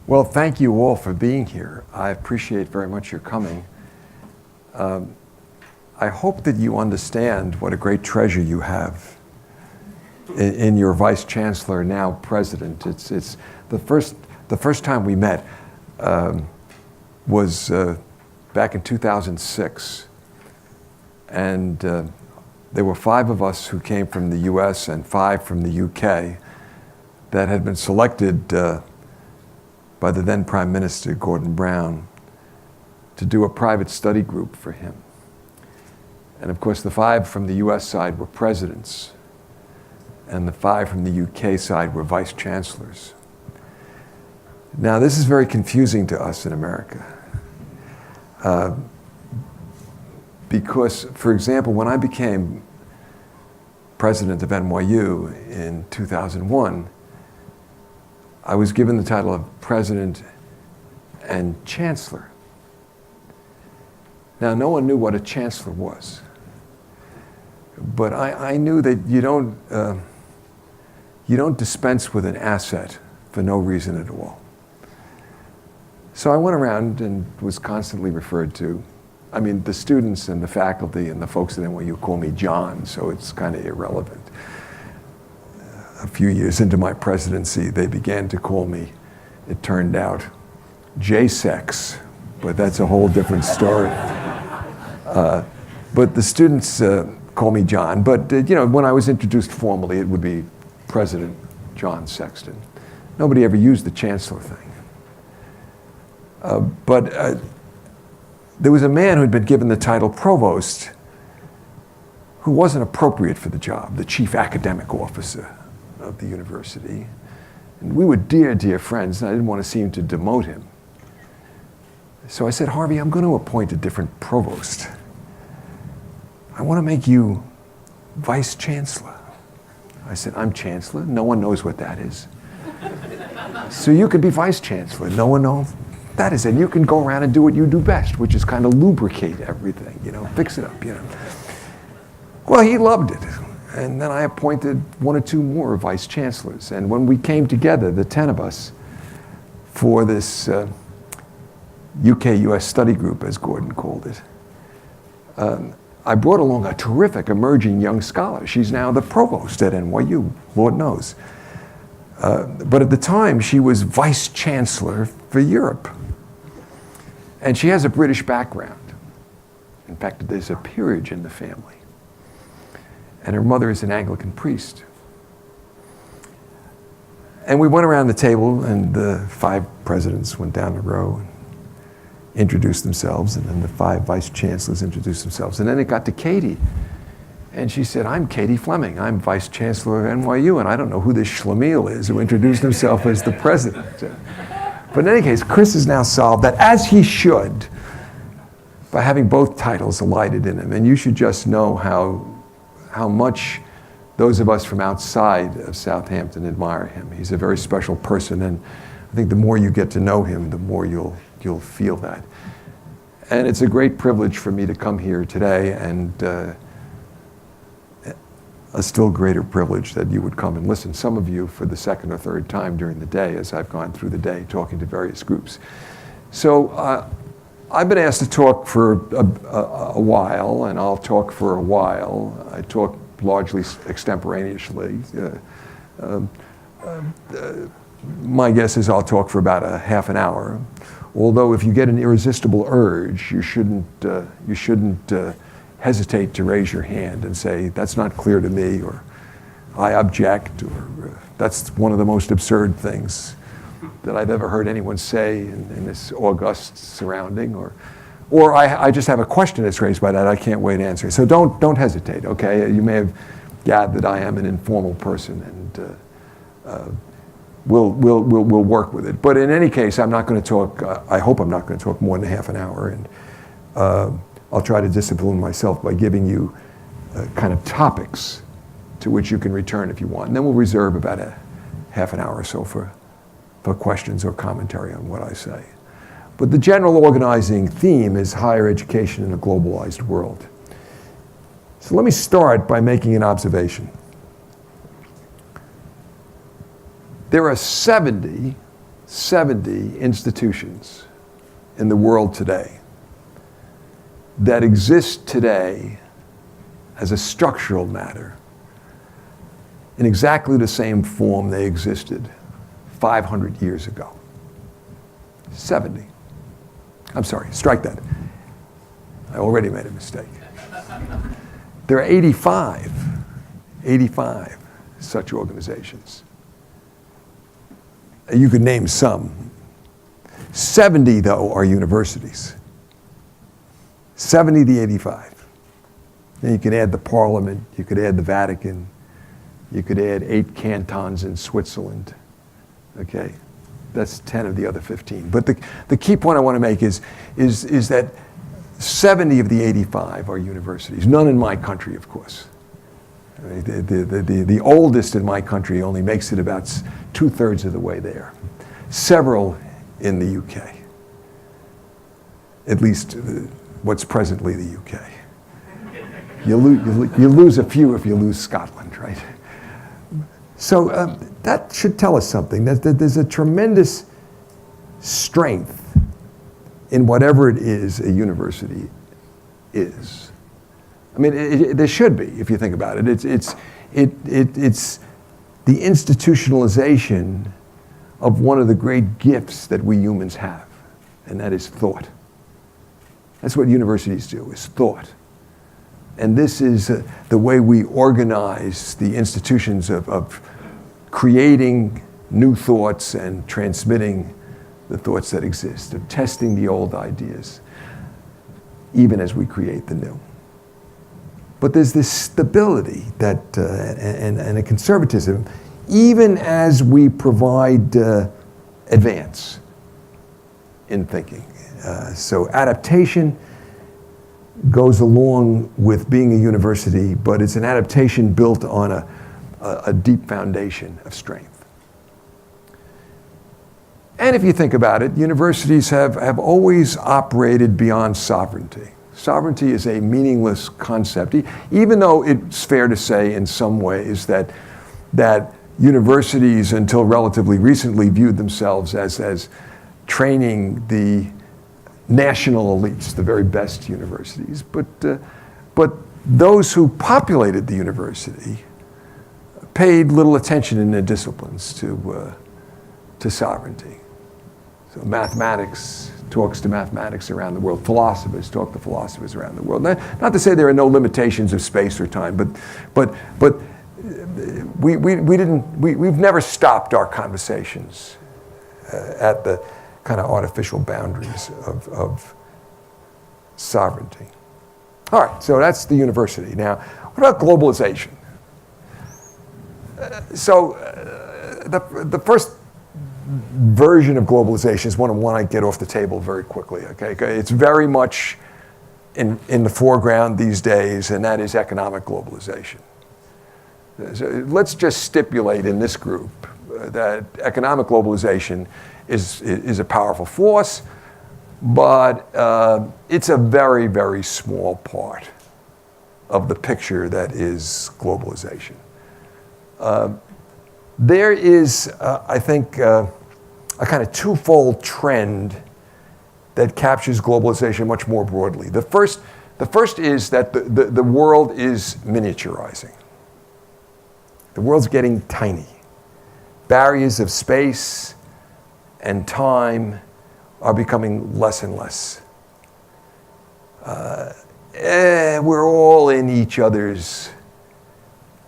Well, thank you all for being here. I appreciate very much your coming. I hope that you understand what a great treasure you have in your Vice Chancellor, now President. It's the first time we met was back in 2006. And there were 5 of us who came from the US and 5 from the UK that had been selected by the then Prime Minister, Gordon Brown, to do a private study group for him. And of course, the 5 from the US side were presidents, and the 5 from the UK side were vice chancellors. Now, this is very confusing to us in America. Because, for example, when I became president of NYU in 2001, I was given the title of president and chancellor. Now, no one knew what a chancellor was, but I knew that you don't dispense with an asset for no reason at all. So I went around and was constantly referred to. I mean, the students and the faculty and the folks at NYU call me John, so it's kind of irrelevant. A few years into my presidency, they began to call me, it turned out, J-Sex, but that's a whole different story. But the students call me John, but when I was introduced formally, it would be President John Sexton. Nobody ever used the chancellor thing. But there was a man who had been given the title provost who wasn't appropriate for the job, the chief academic officer of the university. And we were dear, dear friends, and I didn't want to seem to demote him. So I said, Harvey, I'm going to appoint a different provost. I want to make you vice chancellor. I said, I'm chancellor? No one knows what that is. So you could be vice chancellor. No one knows. That is it. You can go around and do what you do best, which is kind of lubricate everything, fix it up, Well, he loved it. And then I appointed 1 or 2 more vice chancellors. And when we came together, the 10 of us, for this UK-US study group, as Gordon called it, I brought along a terrific emerging young scholar. She's now the provost at NYU, Lord knows. But at the time, she was vice chancellor for Europe. And she has a British background. In fact, there's a peerage in the family. And her mother is an Anglican priest. And we went around the table, and the 5 presidents went down the row and introduced themselves, and then the 5 vice chancellors introduced themselves. And then it got to Katie. And she said, I'm Katie Fleming. I'm vice chancellor of NYU, and I don't know who this schlemiel is who introduced himself as the president. But in any case, Chris has now solved that, as he should, by having both titles alighted in him. And you should just know how much those of us from outside of Southampton admire him. He's a very special person, and I think the more you get to know him, the more you'll feel that. And it's a great privilege for me to come here today, and a still greater privilege that you would come and listen, some of you for the 2nd or 3rd time during the day as I've gone through the day talking to various groups. So I've been asked to talk for a while, and I'll talk for a while. I talk largely extemporaneously. My guess is I'll talk for about a half an hour. Although if you get an irresistible urge, you shouldn't hesitate to raise your hand and say, that's not clear to me, or I object, or that's one of the most absurd things that I've ever heard anyone say in this august surrounding, or I just have a question that's raised by that, I can't wait to answer. So don't hesitate, okay? You may have gathered that I am an informal person, and we'll work with it. But in any case, I'm not going to talk, I hope I'm not going to talk more than half an hour, and I'll try to discipline myself by giving you kind of topics to which you can return if you want. And then we'll reserve about a half an hour or so for questions or commentary on what I say. But the general organizing theme is higher education in a globalized world. So let me start by making an observation. There are 70 70 institutions in the world today that exist today as a structural matter in exactly the same form they existed 500 years ago. 70. I'm sorry, strike that. I already made a mistake. There are 85 such organizations. You could name some. 70, though, are universities. 70 to 85. Then you can add the Parliament, you could add the Vatican, you could add 8 cantons in Switzerland. Okay? That's 10 of the other 15. But the key point I want to make is that 70 of the 85 are universities. None in my country, of course. The oldest in my country only makes it about 2/3 of the way there. Several in the UK. At least what's presently the UK. You lose a few if you lose Scotland, right? So that should tell us something, that there's a tremendous strength in whatever it is a university is. I mean, there should be, if you think about it. It's the institutionalization of one of the great gifts that we humans have, and that is thought. That's what universities do, is thought. And this is the way we organize the institutions of creating new thoughts and transmitting the thoughts that exist, of testing the old ideas, even as we create the new. But there's this stability that, and a conservatism, even as we provide advance in thinking. So adaptation goes along with being a university, but it's an adaptation built on a deep foundation of strength. And if you think about it, universities have always operated beyond sovereignty. Sovereignty is a meaningless concept, even though it's fair to say in some ways that universities until relatively recently viewed themselves as training the national elites, the very best universities. But those who populated the university paid little attention in their disciplines to sovereignty. So mathematics talks to mathematics around the world. Philosophers talk to philosophers around the world. Not to say there are no limitations of space or time, but we've never stopped our conversations at the kind of artificial boundaries of sovereignty. All right, so that's the university. Now, what about globalization? The first version of globalization is one I get off the table very quickly. Okay, it's very much in the foreground these days, and that is economic globalization. So let's just stipulate in this group that economic globalization is a powerful force, but it's a very, very small part of the picture that is globalization. There is, I think, a kind of twofold trend that captures globalization much more broadly. The first is that the world is miniaturizing. The world's getting tiny. Barriers of space and time are becoming less and less. We're all in each other's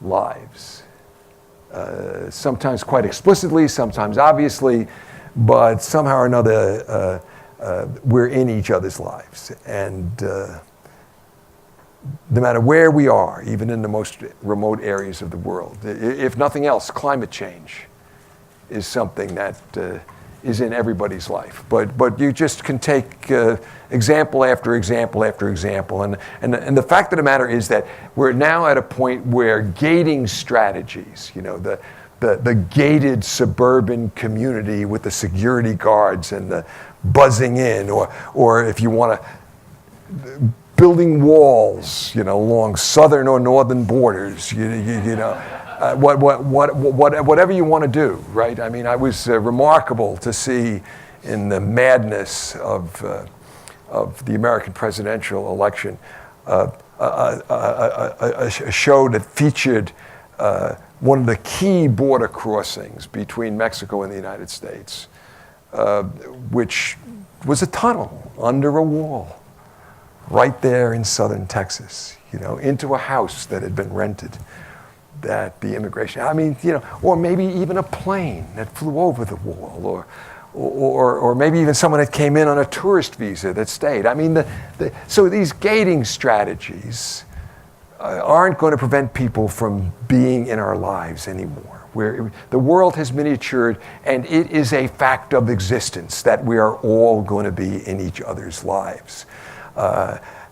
lives. Sometimes quite explicitly, sometimes obviously, but somehow or another we're in each other's lives. And no matter where we are, even in the most remote areas of the world, if nothing else, climate change is something that is in everybody's life. But you just can take example after example after example. And the fact of the matter is that we're now at a point where gating strategies, the gated suburban community with the security guards and the buzzing in, or if you want to, building walls, along southern or northern borders, whatever you want to do, right? I mean, I was remarkable to see in the madness of the American presidential election a show that featured one of the key border crossings between Mexico and the United States, which was a tunnel under a wall right there in southern Texas, into a house that had been rented, that the immigration, or maybe even a plane that flew over the wall, or maybe even someone that came in on a tourist visa that stayed. I mean, so these gating strategies aren't going to prevent people from being in our lives anymore. The world has miniatured, and it is a fact of existence that we are all going to be in each other's lives,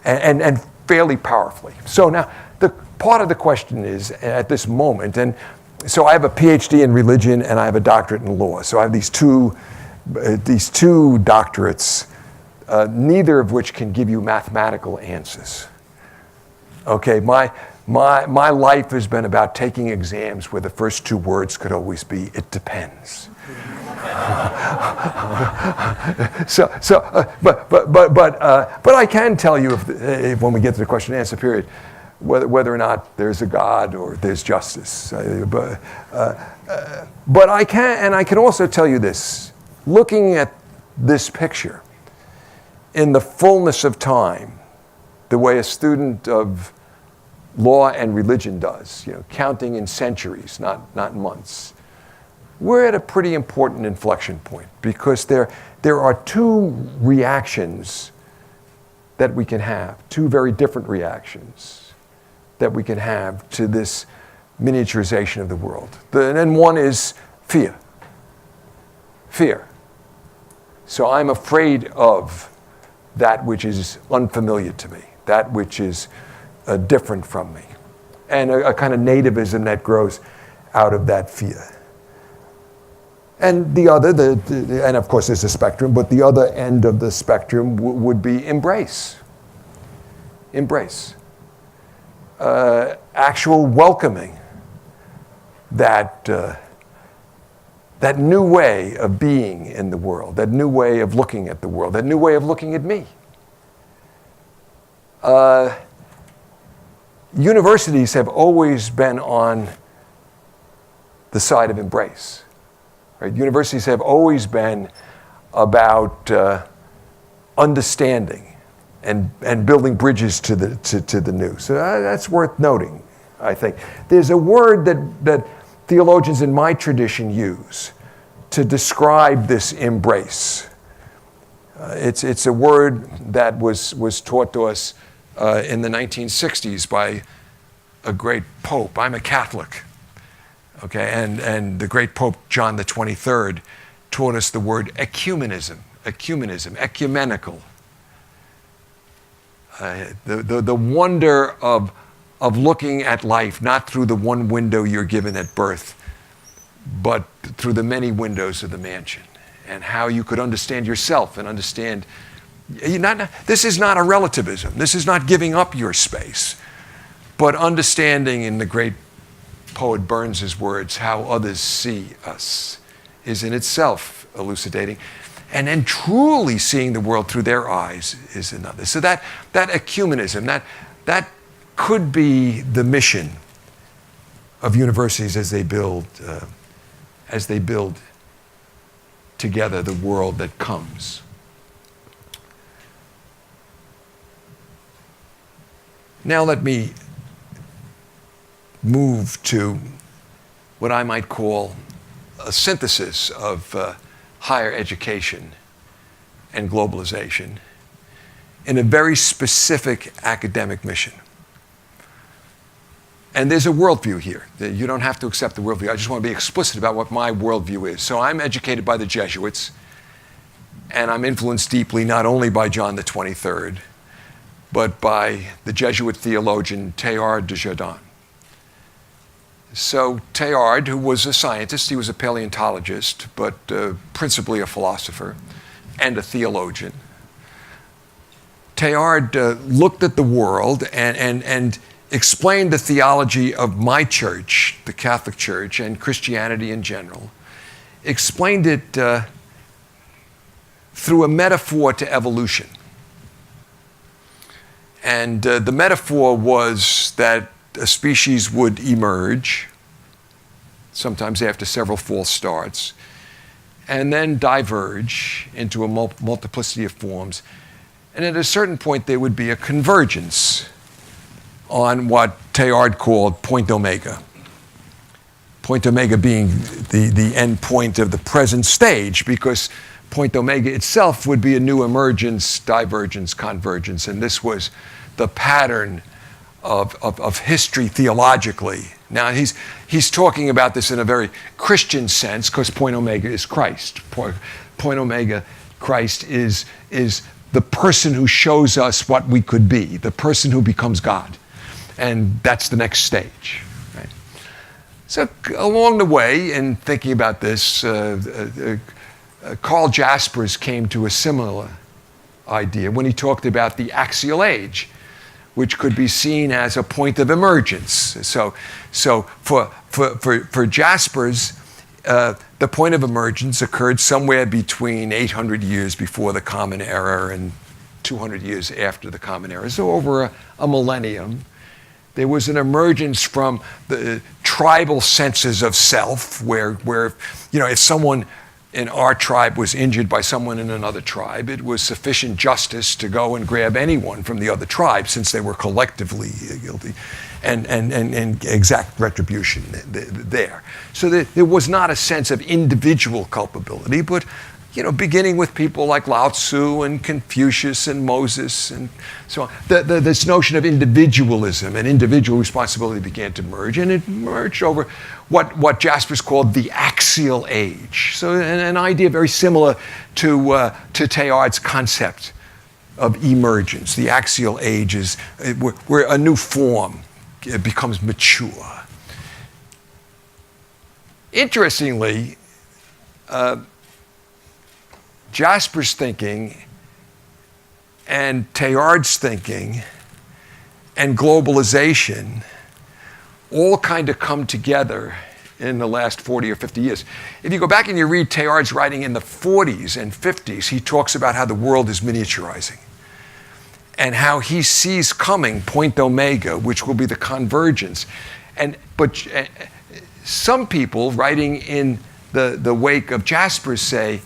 and fairly powerfully. So now, the part of the question is, at this moment, and so I have a PhD in religion and I have a doctorate in law. So I have these two doctorates, neither of which can give you mathematical answers. Okay, my life has been about taking exams where the first two words could always be, it depends. But I can tell you if when we get to the question and answer period, whether or not there's a God or there's justice. But I can also tell you this, looking at this picture in the fullness of time, the way a student of law and religion does, counting in centuries, not months, we're at a pretty important inflection point, because there are two reactions that we can have, two very different reactions that we can have to this miniaturization of the world. And one is fear. Fear. So I'm afraid of that which is unfamiliar to me, that which is different from me, and a kind of nativism that grows out of that fear. And the other, and of course there's a spectrum, but the other end of the spectrum would be embrace. Embrace. Actual welcoming that new way of being in the world, that new way of looking at the world, that new way of looking at me. Universities have always been on the side of embrace. Right? Universities have always been about understanding and building bridges to the new. So that's worth noting, I think. There's a word that theologians in my tradition use to describe this embrace. It's a word that was taught to us in the 1960s by a great pope. I'm a Catholic, okay, and the great Pope John the 23rd taught us the word ecumenism, ecumenical. The wonder of looking at life not through the one window you're given at birth, but through the many windows of the mansion, and how you could understand yourself and understand. This is not a relativism. This is not giving up your space, but understanding, in the great poet Burns's words, how others see us is in itself elucidating. And then truly seeing the world through their eyes is another. So that ecumenism, that could be the mission of universities as they build together the world that comes. Now let me move to what I might call a synthesis of higher education and globalization in a very specific academic mission. And there's a worldview here. You don't have to accept the worldview. I just want to be explicit about what my worldview is. So I'm educated by the Jesuits, and I'm influenced deeply not only by John the 23rd, but by the Jesuit theologian Teilhard de Chardin. So Teilhard, who was a scientist, he was a paleontologist, but principally a philosopher and a theologian. Teilhard looked at the world and explained the theology of my church the Catholic Church, and Christianity in general, explained it through a metaphor to evolution. And the metaphor was that a species would emerge, sometimes after several false starts, and then diverge into a multiplicity of forms. And at a certain point, there would be a convergence on what Teilhard called point omega. Point omega being the end point of the present stage, because point omega itself would be a new emergence, divergence, convergence. And this was the pattern of history theologically. Now, he's talking about this in a very Christian sense, because point omega is Christ. Point omega, Christ, is the person who shows us what we could be, the person who becomes God. And that's the next stage. Right? So along the way, in thinking about this, Carl Jaspers came to a similar idea when he talked about the axial age, which could be seen as a point of emergence. So for Jaspers, the point of emergence occurred somewhere between 800 years before the Common Era and 200 years after the Common Era. So over a millennium, there was an emergence from the tribal senses of self, where if someone in our tribe was injured by someone in another tribe, it was sufficient justice to go and grab anyone from the other tribe, since they were collectively guilty, and exact retribution there. So there was not a sense of individual culpability, but beginning with people like Lao Tzu and Confucius and Moses and so on, this notion of individualism and individual responsibility began to merge, and it merged over what Jaspers called the Axial Age. So an idea very similar to Teilhard's concept of emergence. The Axial Age is where a new form becomes mature. Interestingly, Jasper's thinking and Teilhard's thinking and globalization all kind of come together in the last 40 or 50 years. If you go back and you read Teilhard's writing in the 40s and 50s, he talks about how the world is miniaturizing and how he sees coming point omega, which will be the convergence. But some people writing in the wake of Jaspers say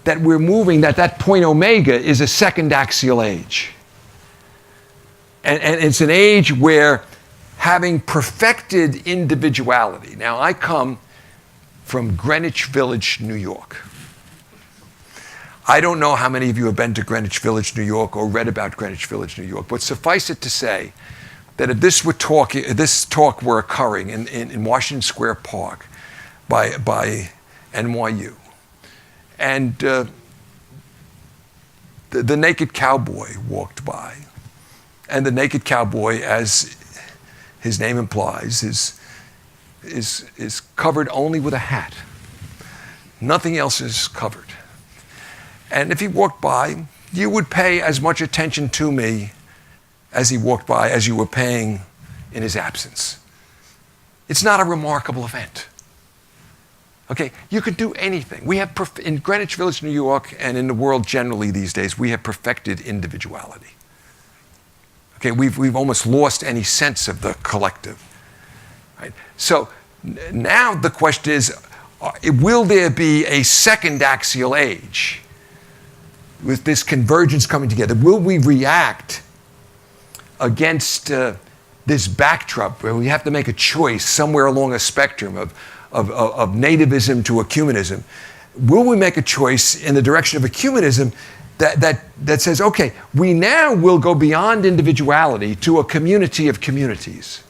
that we're moving, that point omega is a second axial age. And it's an age where, having perfected individuality. Now, I come from Greenwich Village, New York. I don't know how many of you have been to Greenwich Village, New York, or read about Greenwich Village, New York, but suffice it to say that if this talk were occurring in Washington Square Park by NYU, and the naked cowboy walked by, and the naked cowboy, as his name implies, is covered only with a hat. Nothing else is covered. And if he walked by, you would pay as much attention to me as he walked by as you were paying in his absence. It's not a remarkable event. Okay, you could do anything. We have, in Greenwich Village, New York, and in the world generally these days, we have perfected individuality. Okay, we've almost lost any sense of the collective. Right? So now the question is, will there be a second axial age with this convergence coming together? Will we react against this backdrop where we have to make a choice somewhere along a spectrum of nativism to ecumenism? Will we make a choice in the direction of ecumenism that says, okay, we now will go beyond individuality to a community of communities?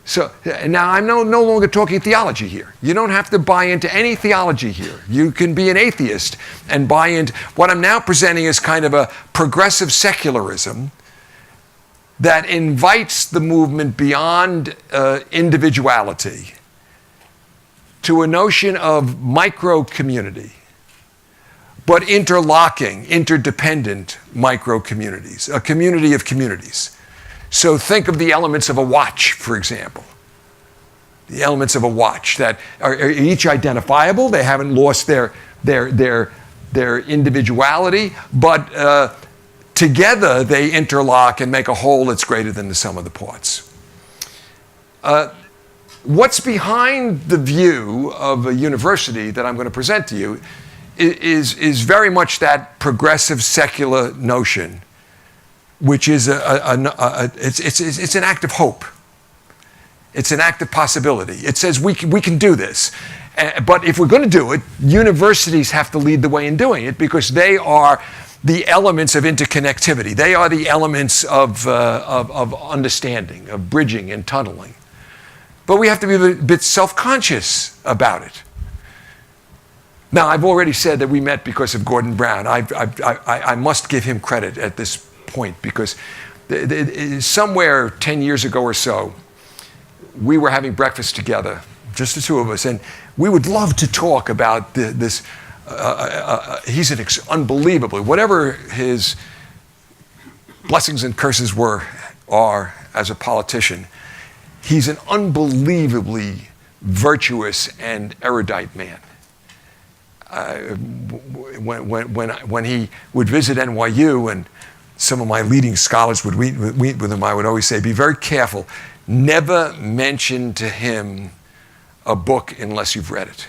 So now I'm no longer talking theology here. You don't have to buy into any theology here. You can be an atheist and buy into what I'm now presenting as kind of a progressive secularism that invites the movement beyond individuality to a notion of micro-community, but interlocking, interdependent micro-communities, a community of communities. So think of the elements of a watch, for example. the elements of a watch that are each identifiable. They haven't lost their individuality, but together they interlock and make a whole that's greater than the sum of the parts. What's behind the view of a university that I'm going to present to you is very much that progressive secular notion, which is it's an act of hope. It's an act of possibility. It says we can do this. But if we're going to do it, universities have to lead the way in doing it because they are the elements of interconnectivity. They are the elements of understanding, of bridging and tunneling. But we have to be a bit self-conscious about it. Now, I've already said that we met because of Gordon Brown. I must give him credit at this point because somewhere 10 years ago or so, we were having breakfast together, just the two of us, and we would love to talk about this. He's an unbelievably, whatever his blessings and curses are as a politician, he's an unbelievably virtuous and erudite man. When he would visit NYU and some of my leading scholars would meet with him, I would always say, be very careful. Never mention to him a book unless you've read it.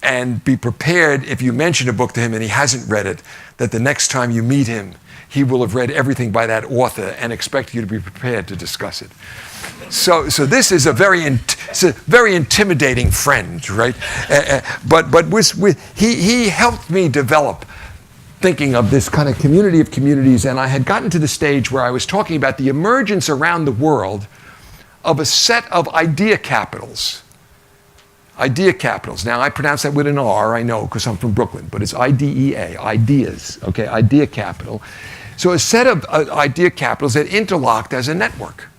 And be prepared, if you mention a book to him and he hasn't read it, that the next time you meet him, he will have read everything by that author and expect you to be prepared to discuss it. So this is a very intimidating friend, right? But he helped me develop thinking of this kind of community of communities, and I had gotten to the stage where I was talking about the emergence around the world of a set of idea capitals. Idea capitals. Now, I pronounce that with an R, I know, because I'm from Brooklyn, but it's IDEA, ideas, okay, idea capital. So a set of idea capitals that interlocked as a network.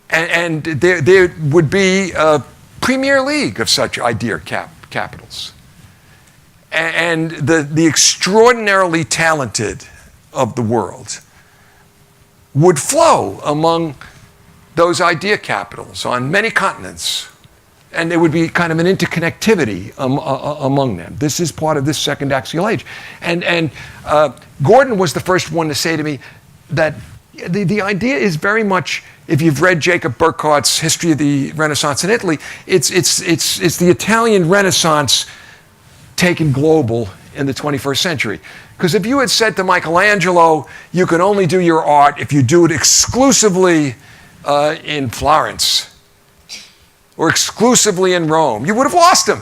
And there would be a Premier League of such idea capitals. And the extraordinarily talented of the world would flow among those idea capitals on many continents. And there would be kind of an interconnectivity among them. This is part of this second axial age. And Gordon was the first one to say to me that the idea is very much, if you've read Jacob Burckhardt's History of the Renaissance in Italy, it's the Italian Renaissance taken global in the 21st century. Because if you had said to Michelangelo, you can only do your art if you do it exclusively in Florence or exclusively in Rome, you would have lost him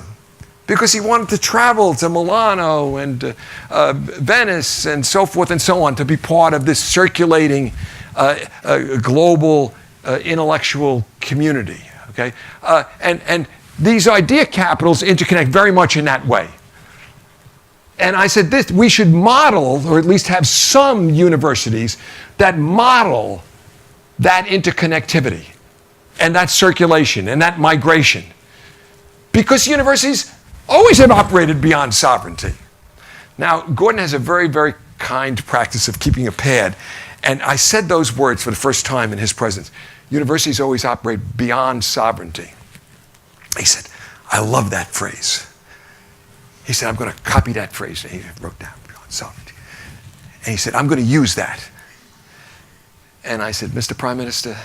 because he wanted to travel to Milano and Venice and so forth and so on to be part of this circulating global intellectual community. Okay, and these idea capitals interconnect very much in that way. And I said this: we should model, or at least have some universities that model that interconnectivity and that circulation and that migration. Because universities always have operated beyond sovereignty. Now, Gordon has a very, very kind practice of keeping a pad. And I said those words for the first time in his presence. Universities always operate beyond sovereignty. He said, I love that phrase. He said, I'm going to copy that phrase. And he wrote down beyond sovereignty. And he said, I'm going to use that. And I said, Mr. Prime Minister,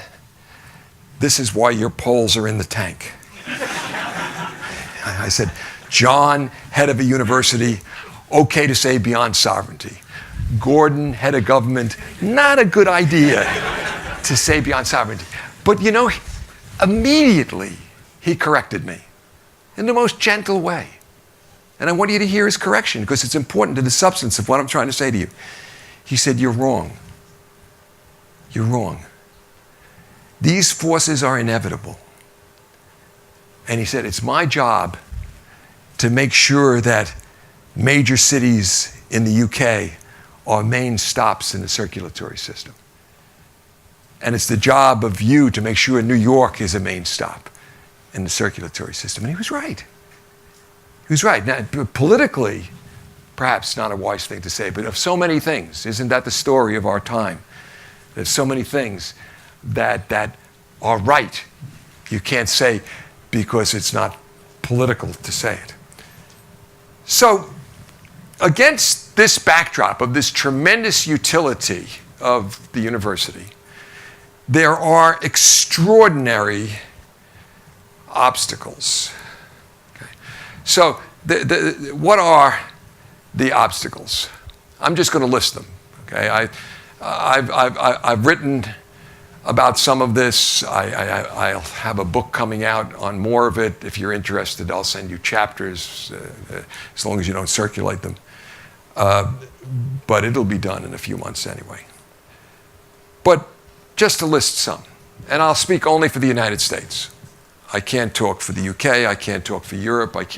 this is why your polls are in the tank. I said, John, head of a university, okay to say beyond sovereignty. Gordon, head of government, not a good idea to say beyond sovereignty. But you know, immediately he corrected me in the most gentle way. And I want you to hear his correction because it's important to the substance of what I'm trying to say to you. He said, you're wrong. You're wrong. These forces are inevitable. And he said, it's my job to make sure that major cities in the UK are main stops in the circulatory system. And it's the job of you to make sure New York is a main stop in the circulatory system. And he was right. He was right. Now, politically, perhaps not a wise thing to say, but of so many things, isn't that the story of our time? There's so many things that are right. You can't say because it's not political to say it. So against this backdrop of this tremendous utility of the university, there are extraordinary obstacles. Okay. So what are the obstacles? I'm just going to list them. Okay. I've written about some of this. I'll have a book coming out on more of it. If you're interested, I'll send you chapters, as long as you don't circulate them. But it'll be done in a few months anyway. But just to list some, and I'll speak only for the United States. I can't talk for the UK, I can't talk for Europe, I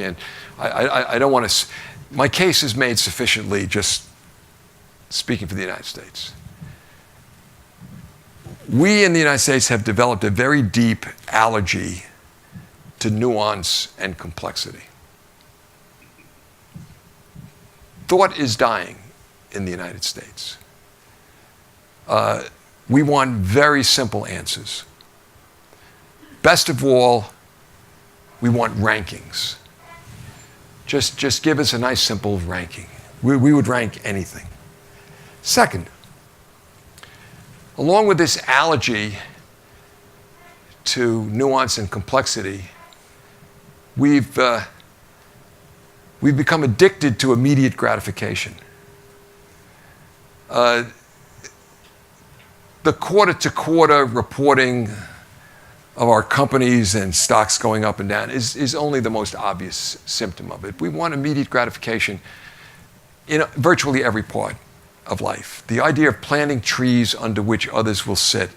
don't want to, my case is made sufficiently just speaking for the United States. We in the United States have developed a very deep allergy to nuance and complexity. Thought is dying in the United States. We want very simple answers. Best of all, we want rankings. Just give us a nice simple ranking. We would rank anything. Second, along with this allergy to nuance and complexity, we've become addicted to immediate gratification. The quarter-to-quarter reporting of our companies and stocks going up and down is only the most obvious symptom of it. We want immediate gratification in virtually every part of life. The idea of planting trees under which others will sit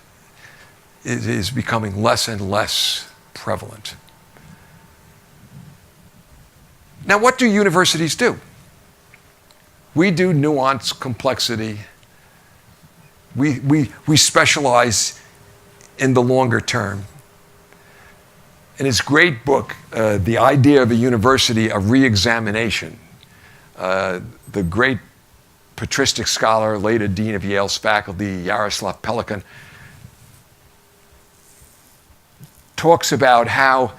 is becoming less and less prevalent. Now, what do universities do? We do nuance, complexity. We specialize in the longer term. In his great book, The Idea of a University, a Re-Examination, the great patristic scholar, later dean of Yale's faculty, Yaroslav Pelikan, talks about how,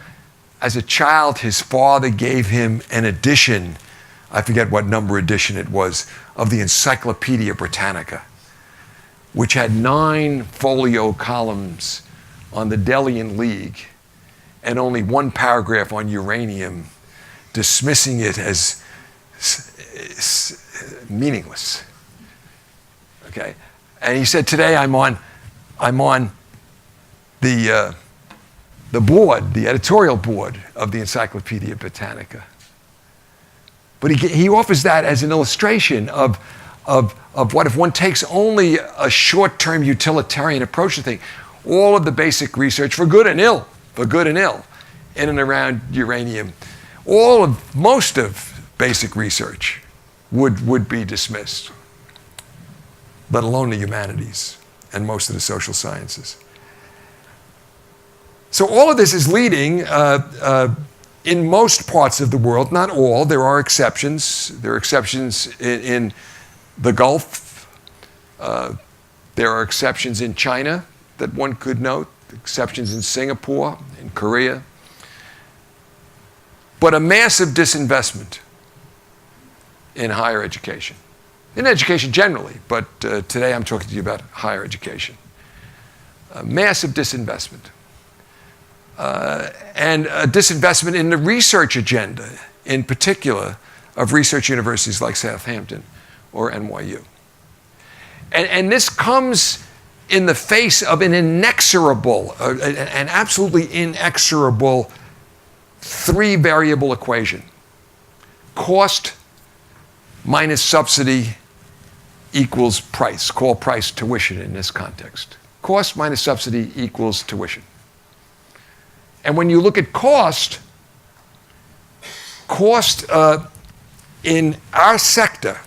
as a child, his father gave him an edition, I forget what number edition it was, of the Encyclopedia Britannica, which had 9 folio columns on the Delian League and only 1 paragraph on uranium, dismissing it as meaningless. Okay, and he said, today I'm on the board, the editorial board of the Encyclopedia Britannica. But he offers that as an illustration of what if one takes only a short-term utilitarian approach to things, all of the basic research for good and ill, in and around uranium, most of basic research would be dismissed, let alone the humanities and most of the social sciences. So all of this is leading, in most parts of the world, not all, there are exceptions. There are exceptions in the Gulf. There are exceptions in China that one could note, exceptions in Singapore, in Korea. But a massive disinvestment in higher education. In education generally, but today I'm talking to you about higher education. A massive disinvestment. And a disinvestment in the research agenda, in particular, of research universities like Southampton or NYU. And this comes in the face of an inexorable, an absolutely inexorable 3-variable equation. Cost minus subsidy equals price. Call price tuition in this context. Cost minus subsidy equals tuition. And when you look at cost in our sector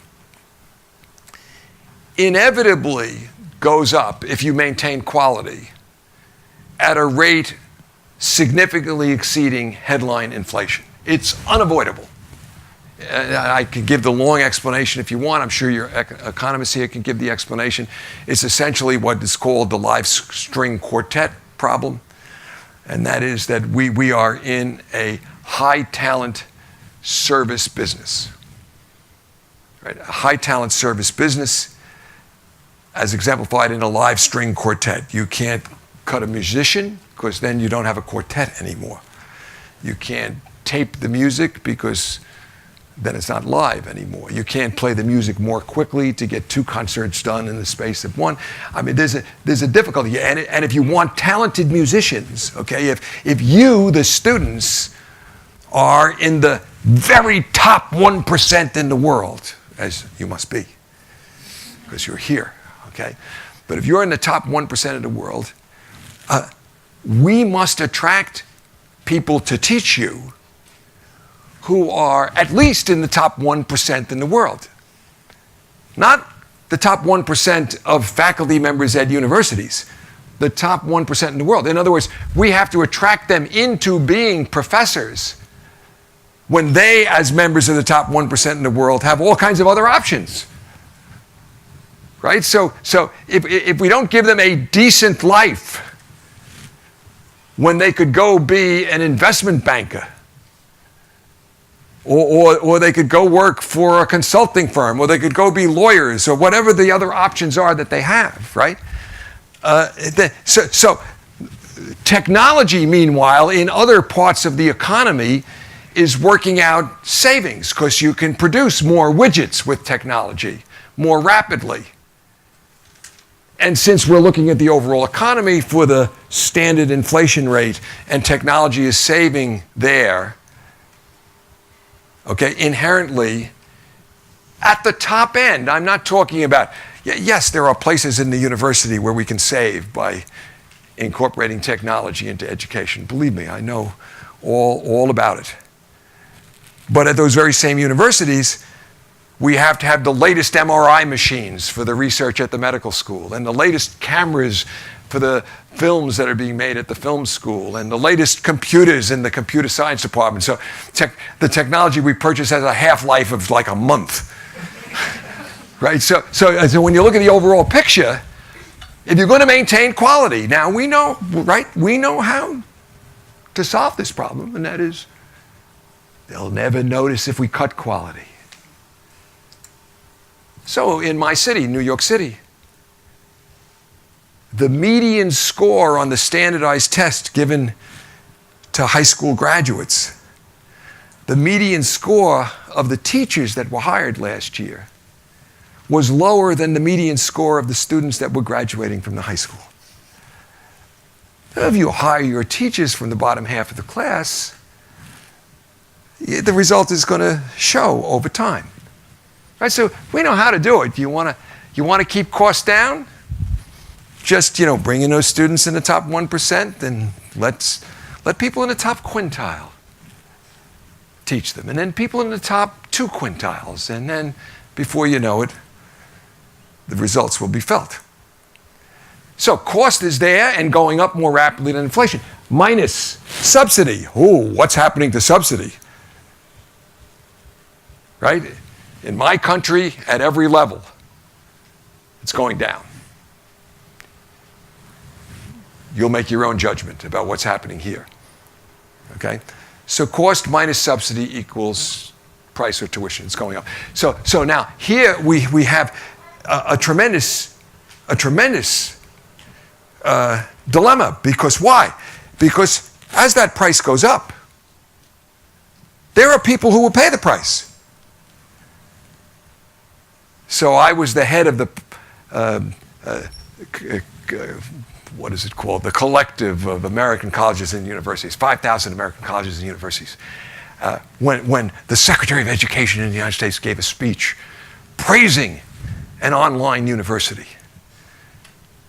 inevitably goes up if you maintain quality at a rate significantly exceeding headline inflation. It's unavoidable. I could give the long explanation if you want. I'm sure your economists here can give the explanation. It's essentially what is called the live string quartet problem. And that is that we are in a high talent service business. Right? A high talent service business, as exemplified in a live string quartet. You can't cut a musician because then you don't have a quartet anymore. You can't tape the music because then it's not live anymore. You can't play the music more quickly to get 2 concerts done in the space of 1. I mean, there's a difficulty. And if you want talented musicians, okay, if you, the students, are in the very top 1% in the world, as you must be, because you're here, okay? But if you're in the top 1% of the world, we must attract people to teach you who are at least in the top 1% in the world. Not the top 1% of faculty members at universities, the top 1% in the world. In other words, we have to attract them into being professors when they, as members of the top 1% in the world, have all kinds of other options. Right? So if we don't give them a decent life when they could go be an investment banker, or they could go work for a consulting firm, or they could go be lawyers, or whatever the other options are that they have, right? So technology, meanwhile, in other parts of the economy is working out savings because you can produce more widgets with technology more rapidly. And since we're looking at the overall economy for the standard inflation rate and technology is saving there, okay, inherently, at the top end, I'm not talking about, yes, there are places in the university where we can save by incorporating technology into education. Believe me, I know all about it. But at those very same universities, we have to have the latest MRI machines for the research at the medical school, and the latest cameras for the films that are being made at the film school, and the latest computers in the computer science department. So the technology we purchase has a half-life of like a month. Right? So when you look at the overall picture, if you're going to maintain quality, now we know, right? We know how to solve this problem, and that is they'll never notice if we cut quality. So in my city, New York City, the median score on the standardized test given to high school graduates, the median score of the teachers that were hired last year was lower than the median score of the students that were graduating from the high school. If you hire your teachers from the bottom half of the class, the result is going to show over time. Right? So we know how to do it. You want to keep costs down? Just, bring in those students in the top 1% and let people in the top quintile teach them. And then people in the top 2 quintiles. And then before you know it, the results will be felt. So cost is there and going up more rapidly than inflation. Minus subsidy. Oh, what's happening to subsidy? Right? In my country, at every level, it's going down. You'll make your own judgment about what's happening here. Okay? So cost minus subsidy equals price or tuition. It's going up. So now here we have a tremendous dilemma. Because why? Because as that price goes up, there are people who will pay the price. So I was the head of the what is it called? The collective of American colleges and universities, 5,000 American colleges and universities. When the Secretary of Education in the United States gave a speech praising an online university,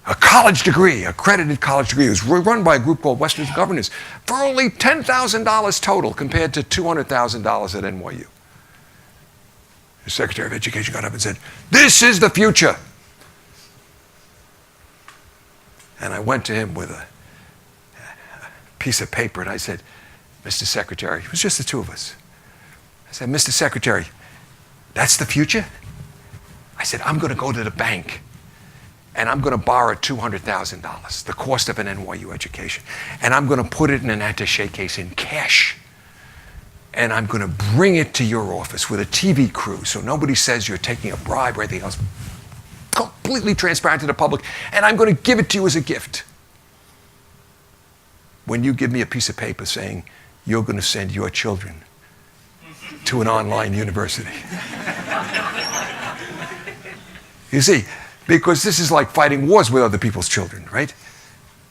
a college degree, accredited college degree, it was run by a group called Western Governance for only $10,000 total compared to $200,000 at NYU. The Secretary of Education got up and said, "This is the future." And I went to him with a piece of paper and I said, "Mr. Secretary," it was just the two of us. I said, "Mr. Secretary, that's the future?" I said, "I'm going to go to the bank and I'm going to borrow $200,000, the cost of an NYU education, and I'm going to put it in an attaché case in cash, and I'm going to bring it to your office with a TV crew so nobody says you're taking a bribe or anything else. Completely transparent to the public, and I'm going to give it to you as a gift. When you give me a piece of paper saying you're going to send your children to an online university. You see, because this is like fighting wars with other people's children, right?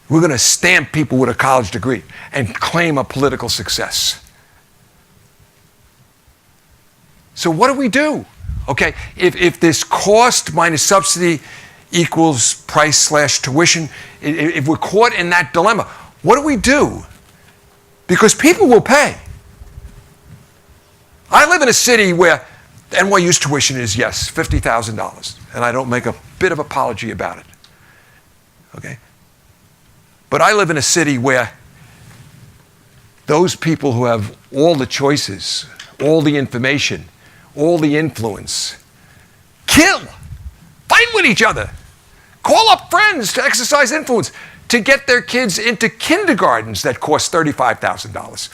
We're going to stamp people with a college degree and claim a political success. So what do we do? Okay, if this cost minus subsidy equals price/tuition, if we're caught in that dilemma, what do we do? Because people will pay. I live in a city where NYU's tuition is, yes, $50,000, and I don't make a bit of apology about it. Okay? But I live in a city where those people who have all the choices, all the information, all the influence, kill, fight with each other, call up friends to exercise influence, to get their kids into kindergartens that cost $35,000.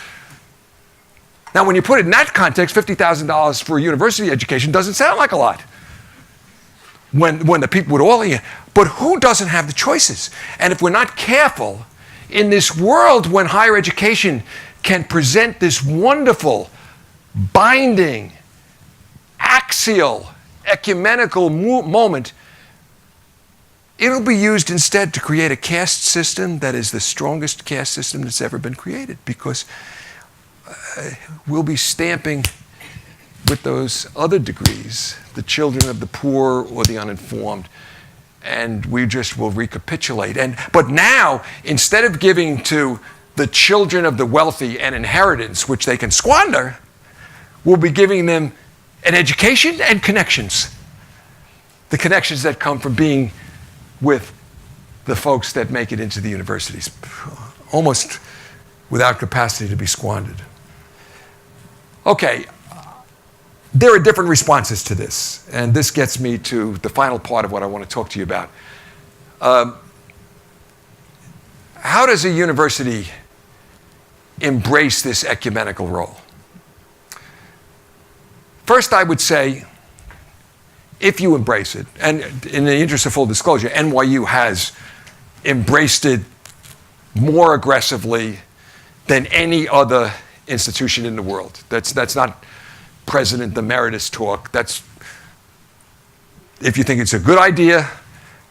Now, when you put it in that context, $50,000 for a university education doesn't sound like a lot. When the people would all, but who doesn't have the choices? And if we're not careful, in this world when higher education can present this wonderful, binding, axial, ecumenical moment, it'll be used instead to create a caste system that is the strongest caste system that's ever been created, because we'll be stamping with those other degrees the children of the poor or the uninformed, and we just will recapitulate. But now, instead of giving to the children of the wealthy an inheritance which they can squander, we'll be giving them an education and connections. The connections that come from being with the folks that make it into the universities, almost without capacity to be squandered. Okay, there are different responses to this, and this gets me to the final part of what I want to talk to you about. How does a university embrace this ecumenical role? First, I would say, if you embrace it, and in the interest of full disclosure, NYU has embraced it more aggressively than any other institution in the world. That's not President Emeritus talk. That's, if you think it's a good idea,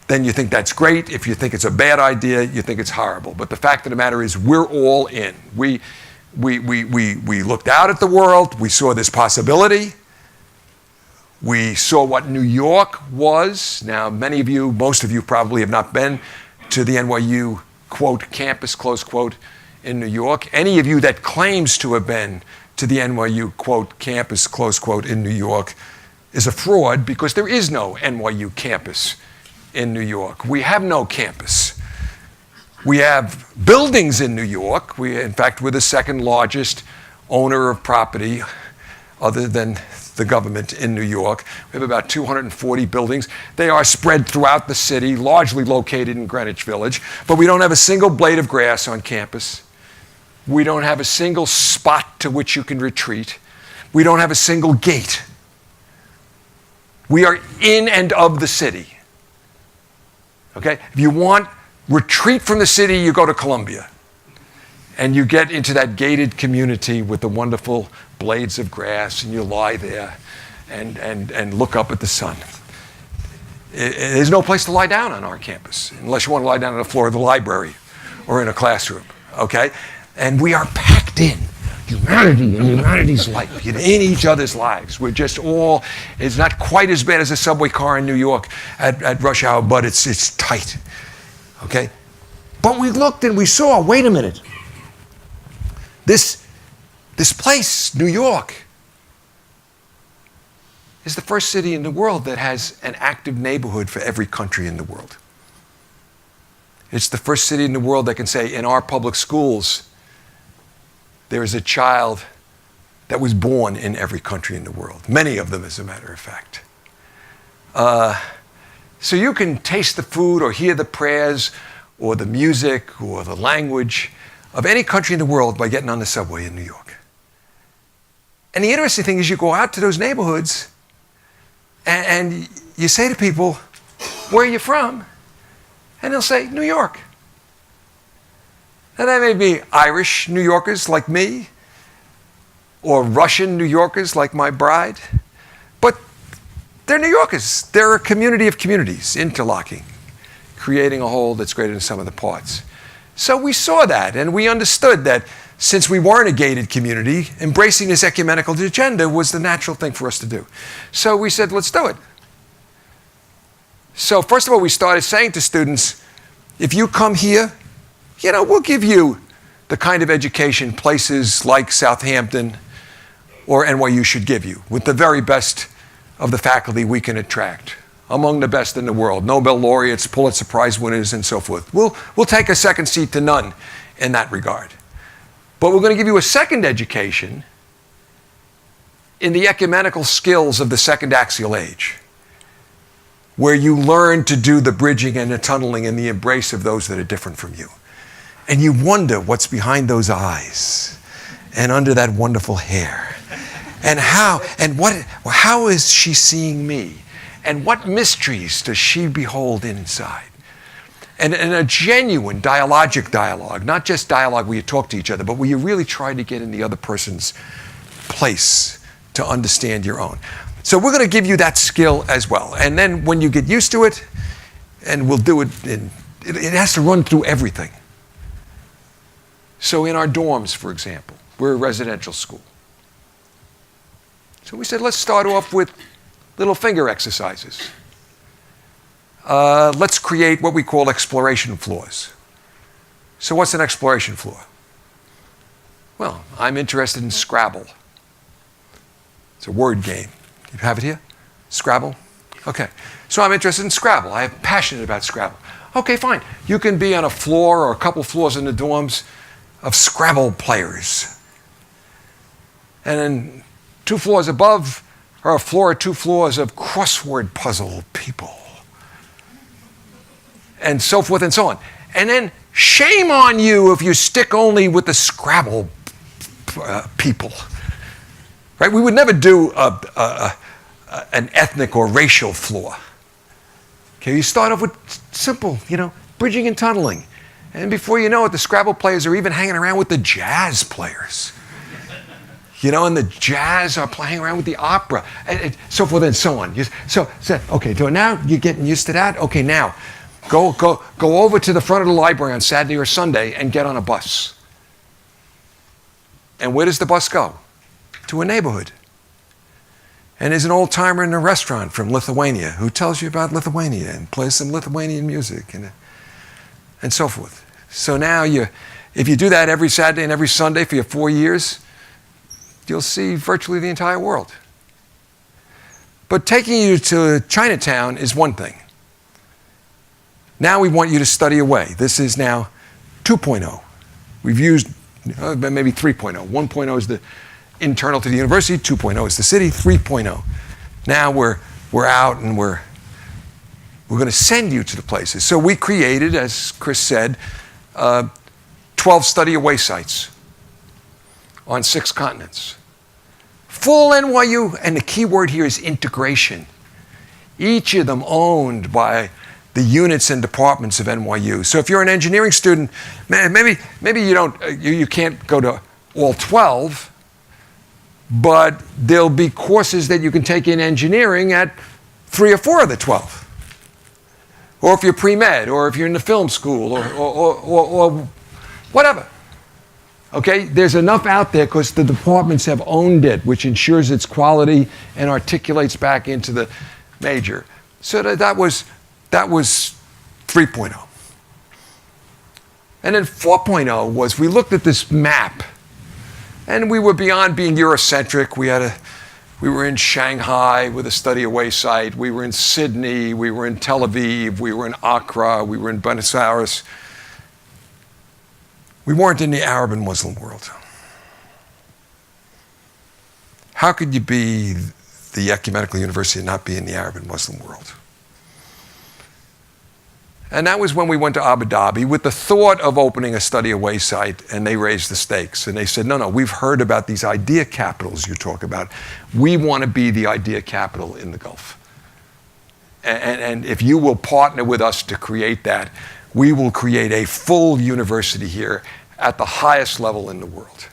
then you think that's great. If you think it's a bad idea, you think it's horrible. But the fact of the matter is, we're all in. We looked out at the world. We saw this possibility. We saw what New York was. Now, many of you, most of you probably have not been to the NYU, quote, campus, close quote, in New York. Any of you that claims to have been to the NYU, quote, campus, close quote, in New York is a fraud, because there is no NYU campus in New York. We have no campus. We have buildings in New York. In fact, we're the second largest owner of property other than the government in New York. We have about 240 buildings. They are spread throughout the city, largely located in Greenwich Village, but we don't have a single blade of grass on campus. We don't have a single spot to which you can retreat. We don't have a single gate. We are in and of the city. Okay? If you want retreat from the city, you go to Columbia. And you get into that gated community with the wonderful blades of grass, and you lie there and look up at the sun. There's no place to lie down on our campus, unless you want to lie down on the floor of the library or in a classroom. Okay? And we are packed in. Humanity and humanity's life, in each other's lives. We're just all, it's not quite as bad as a subway car in New York at rush hour, but it's tight. Okay? But we looked and we saw, wait a minute. This place, New York, is the first city in the world that has an active neighborhood for every country in the world. It's the first city in the world that can say, in our public schools, there is a child that was born in every country in the world. Many of them, as a matter of fact. So you can taste the food or hear the prayers or the music or the language of any country in the world by getting on the subway in New York. And the interesting thing is you go out to those neighborhoods and you say to people, where are you from? And they'll say, New York. Now that may be Irish New Yorkers like me, or Russian New Yorkers like my bride, but they're New Yorkers. They're a community of communities, interlocking, creating a whole that's greater than some of the parts. So we saw that, and we understood that since we weren't a gated community, embracing this ecumenical agenda was the natural thing for us to do. So we said, let's do it. So first of all, we started saying to students, if you come here, we'll give you the kind of education places like Southampton or NYU should give you, with the very best of the faculty we can attract, among the best in the world, Nobel laureates, Pulitzer Prize winners, and so forth. We'll take a second seat to none in that regard. But we're going to give you a second education in the ecumenical skills of the second axial age, where you learn to do the bridging and the tunneling and the embrace of those that are different from you. And you wonder what's behind those eyes and under that wonderful hair. And how is she seeing me? And what mysteries does she behold inside? And a genuine dialogic dialogue, not just dialogue where you talk to each other, but where you really try to get in the other person's place to understand your own. So we're going to give you that skill as well. And then when you get used to it, and we'll do it, it has to run through everything. So in our dorms, for example, we're a residential school. So we said, let's start off with little finger exercises. Let's create what we call exploration floors. So what's an exploration floor? Well, I'm interested in Scrabble. It's a word game. You have it here? Scrabble? Okay. So I'm interested in Scrabble. I'm passionate about Scrabble. Okay, fine. You can be on a floor or a couple floors in the dorms of Scrabble players. And then 2 floors above are a floor or 2 floors of crossword puzzle people. And so forth and so on. And then shame on you if you stick only with the Scrabble people. Right? We would never do an ethnic or racial floor. Okay, you start off with simple, bridging and tunneling. And before you know it, the Scrabble players are even hanging around with the jazz players. And the jazz are playing around with the opera, and so forth and so on. So now you're getting used to that? Okay, now go over to the front of the library on Saturday or Sunday and get on a bus. And where does the bus go? To a neighborhood. And there's an old timer in a restaurant from Lithuania who tells you about Lithuania and plays some Lithuanian music and so forth. So now if you do that every Saturday and every Sunday for your 4 years, you'll see virtually the entire world. But taking you to Chinatown is one thing. Now we want you to study away. This is now 2.0. We've used maybe 3.0. 1.0 is the internal to the university, 2.0 is the city, 3.0. Now we're out and we're going to send you to the places. So we created, as Chris said, 12 study away sites on 6 continents. Full NYU, and the key word here is integration. Each of them owned by the units and departments of NYU. So if you're an engineering student, maybe you can't go to all 12, but there'll be courses that you can take in engineering at 3 or 4 of the 12. Or if you're pre-med, or if you're in the film school, or whatever. Okay, there's enough out there because the departments have owned it, which ensures its quality and articulates back into the major. So that was 3.0. And then 4.0 was we looked at this map, and we were beyond being Eurocentric. We were in Shanghai with a study away site. We were in Sydney. We were in Tel Aviv. We were in Accra. We were in Buenos Aires. We weren't in the Arab and Muslim world. How could you be the ecumenical university and not be in the Arab and Muslim world? And that was when we went to Abu Dhabi with the thought of opening a study away site, and they raised the stakes. And they said, no, we've heard about these idea capitals you talk about. We want to be the idea capital in the Gulf. And if you will partner with us to create that, we will create a full university here at the highest level in the world.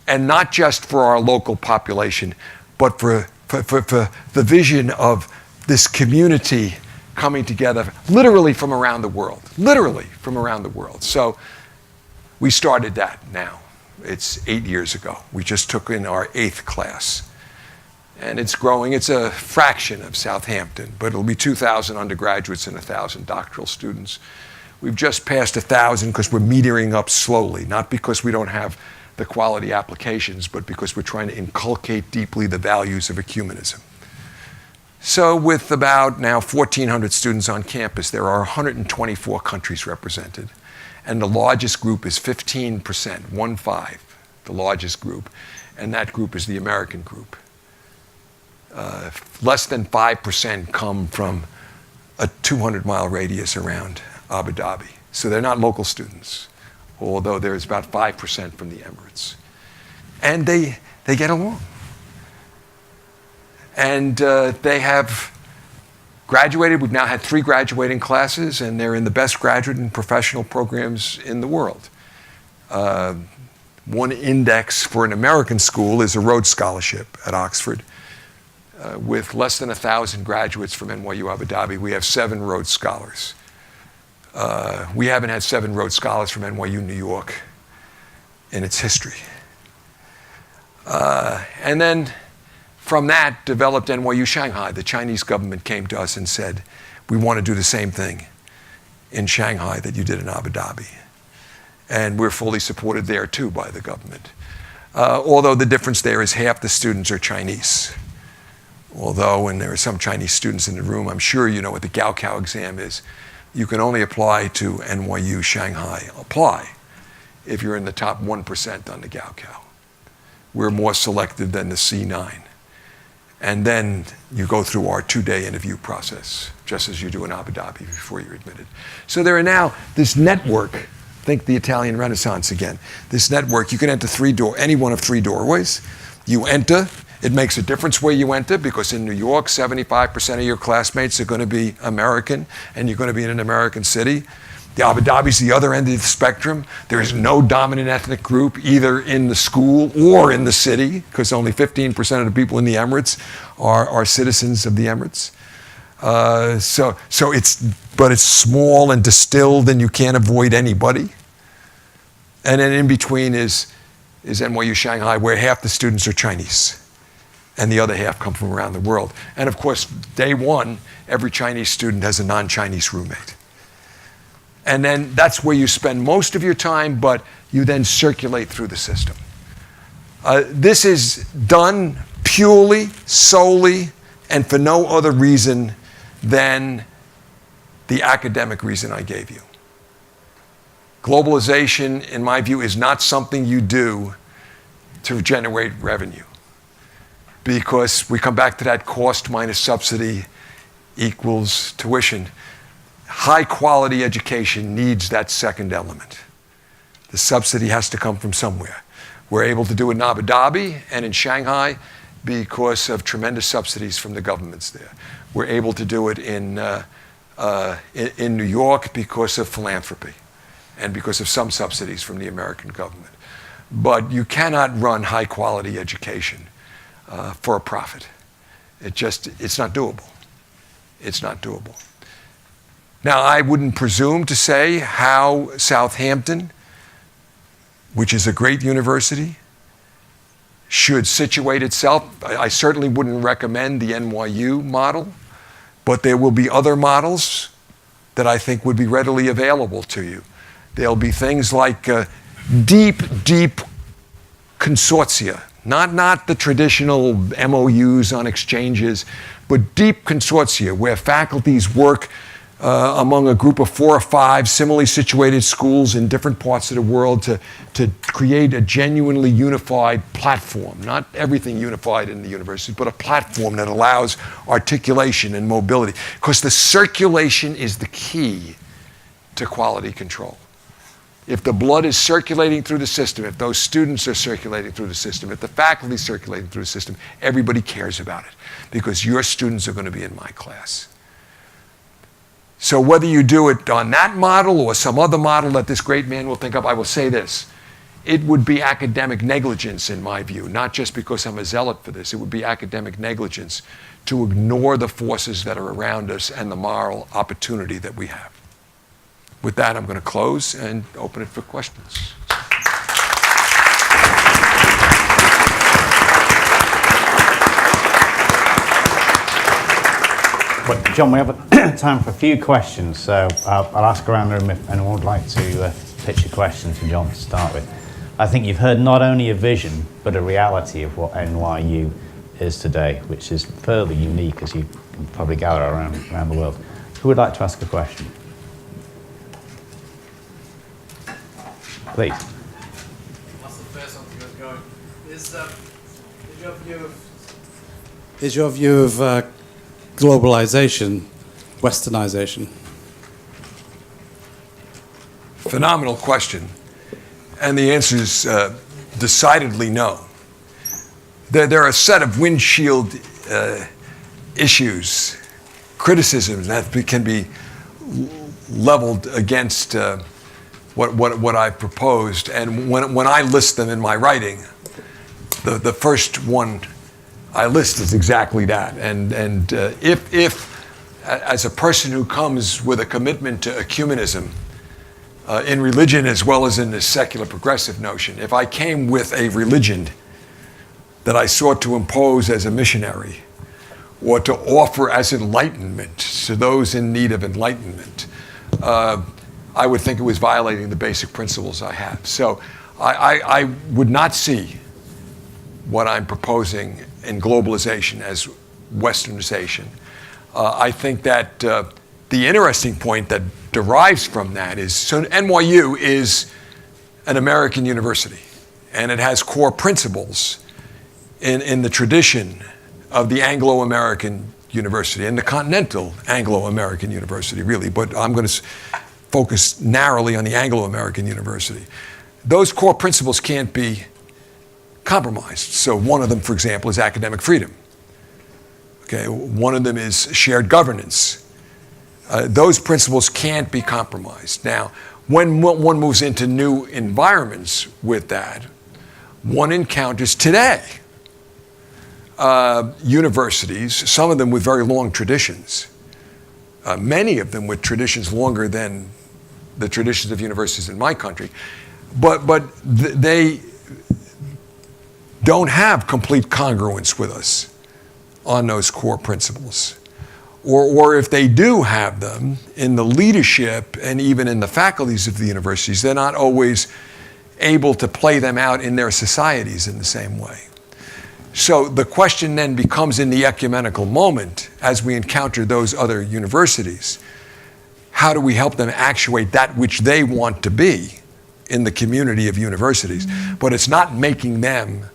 And not just for our local population, but for the vision of this community coming together literally from around the world. Literally from around the world. So we started that now. It's 8 years ago. We just took in our 8th class. And it's growing. It's a fraction of Southampton, but it'll be 2,000 undergraduates and 1,000 doctoral students. We've just passed 1,000 because we're metering up slowly, not because we don't have the quality applications, but because we're trying to inculcate deeply the values of ecumenism. So with about now 1,400 students on campus, there are 124 countries represented. And the largest group is 15%, 1-5, the largest group. And that group is the American group. Less than 5% come from a 200-mile radius around Abu Dhabi. So they're not local students, although there's about 5% from the Emirates. And they get along. And they have graduated. We've now had 3 graduating classes, and they're in the best graduate and professional programs in the world. One index for an American school is a Rhodes Scholarship at Oxford. With less than 1,000 graduates from NYU Abu Dhabi, we have 7 Rhodes Scholars. We haven't had 7 Rhodes Scholars from NYU New York in its history. And then from that developed NYU Shanghai. The Chinese government came to us and said, we want to do the same thing in Shanghai that you did in Abu Dhabi. And we're fully supported there too by the government. Although the difference there is half the students are Chinese. Although when there are some Chinese students in the room, I'm sure you know what the Gaokao exam is. You can only apply to NYU Shanghai. Apply if you're in the top 1% on the Gaokao. We're more selective than the C9. And then you go through our 2-day interview process, just as you do in Abu Dhabi before you're admitted. So there are now this network, think the Italian Renaissance again, this network, you can enter any one of 3 doorways. You enter, it makes a difference where you enter, because in New York, 75% of your classmates are going to be American, and you're going to be in an American city. The Abu Dhabi's the other end of the spectrum. There is no dominant ethnic group either in the school or in the city, because only 15% of the people in the Emirates are citizens of the Emirates. But it's small and distilled, and you can't avoid anybody. And then in between is NYU Shanghai, where half the students are Chinese, and the other half come from around the world. And of course, day one, every Chinese student has a non-Chinese roommate. And then that's where you spend most of your time, but you then circulate through the system. This is done purely, solely, and for no other reason than the academic reason I gave you. Globalization, in my view, is not something you do to generate revenue. Because we come back to that cost minus subsidy equals tuition. High quality education needs that second element. The subsidy has to come from somewhere. We're able to do it in Abu Dhabi and in Shanghai because of tremendous subsidies from the governments there. We're able to do it in New York because of philanthropy and because of some subsidies from the American government. But you cannot run high quality education for a profit. It's not doable. It's not doable. Now, I wouldn't presume to say how Southampton, which is a great university, should situate itself. I certainly wouldn't recommend the NYU model, but there will be other models that I think would be readily available to you. There'll be things like deep consortia, not the traditional MOUs on exchanges, but deep consortia where faculties work among a group of 4 or 5 similarly situated schools in different parts of the world to create a genuinely unified platform. Not everything unified in the university, but a platform that allows articulation and mobility. Because the circulation is the key to quality control. If the blood is circulating through the system, if those students are circulating through the system, if the faculty is circulating through the system, everybody cares about it because your students are going to be in my class. So whether you do it on that model or some other model that this great man will think of, I will say this. It would be academic negligence, in my view, not just because I'm a zealot for this. It would be academic negligence to ignore the forces that are around us and the moral opportunity that we have. With that, I'm going to close and open it for questions. Well, John, we have time for a few questions, so I'll ask around the room if anyone would like to pitch a question for John to start with. I think you've heard not only a vision, but a reality of what NYU is today, which is fairly unique, as you can probably gather around the world. Who would like to ask a question? Please. What's the first one to get going? Is your view of globalization, westernization? Phenomenal question. And the answer is decidedly no. There are a set of windshield issues, criticisms that can be leveled against what I've proposed. And when I list them in my writing, the first one I list is exactly that. And if as a person who comes with a commitment to ecumenism, in religion as well as in the secular progressive notion, if I came with a religion that I sought to impose as a missionary or to offer as enlightenment to those in need of enlightenment, I would think it was violating the basic principles I have. So I would not see what I'm proposing in globalization as westernization. I think that the interesting point that derives from that is, so NYU is an American university, and it has core principles in the tradition of the Anglo-American university and the continental Anglo-American university, really, but I'm going to focus narrowly on the Anglo-American university. Those core principles can't be compromised. So one of them, for example, is academic freedom. Okay, one of them is shared governance. Those principles can't be compromised. Now, when one moves into new environments with that, one encounters today universities, some of them with very long traditions, many of them with traditions longer than the traditions of universities in my country, but they don't have complete congruence with us on those core principles. Or if they do have them in the leadership and even in the faculties of the universities, they're not always able to play them out in their societies in the same way. So the question then becomes, in the ecumenical moment, as we encounter those other universities, how do we help them actuate that which they want to be in the community of universities? But it's not making them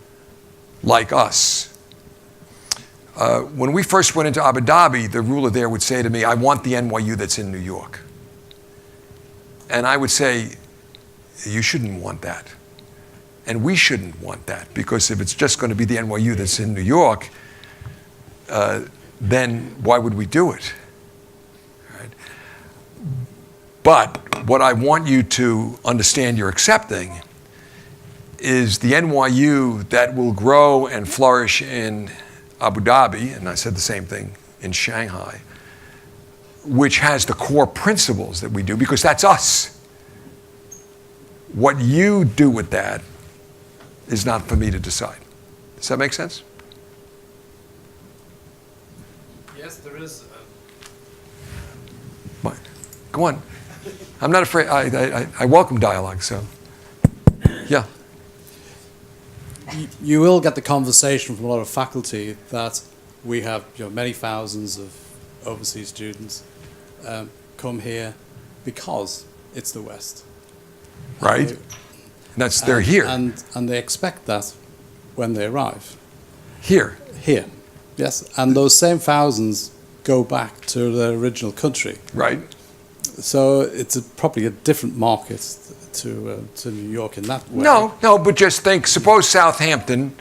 like us. When we first went into Abu Dhabi, the ruler there would say to me, I want the NYU that's in New York. And I would say, you shouldn't want that. And we shouldn't want that, because if it's just going to be the NYU that's in New York, then why would we do it? Right? But what I want you to understand you're accepting is the NYU that will grow and flourish in Abu Dhabi, and I said the same thing in Shanghai, which has the core principles that we do, because that's us. What you do with that is not for me to decide. Does that make sense? Yes, there is. Go on. I'm not afraid. I welcome dialogue, so yeah. You will get the conversation from a lot of faculty that we have many thousands of overseas students come here because it's the West. Right. They're here. And they expect that when they arrive. Here. Here, yes. And those same thousands go back to their original country. Right. So it's probably a different market to New York in that way. No, but just think, suppose Southampton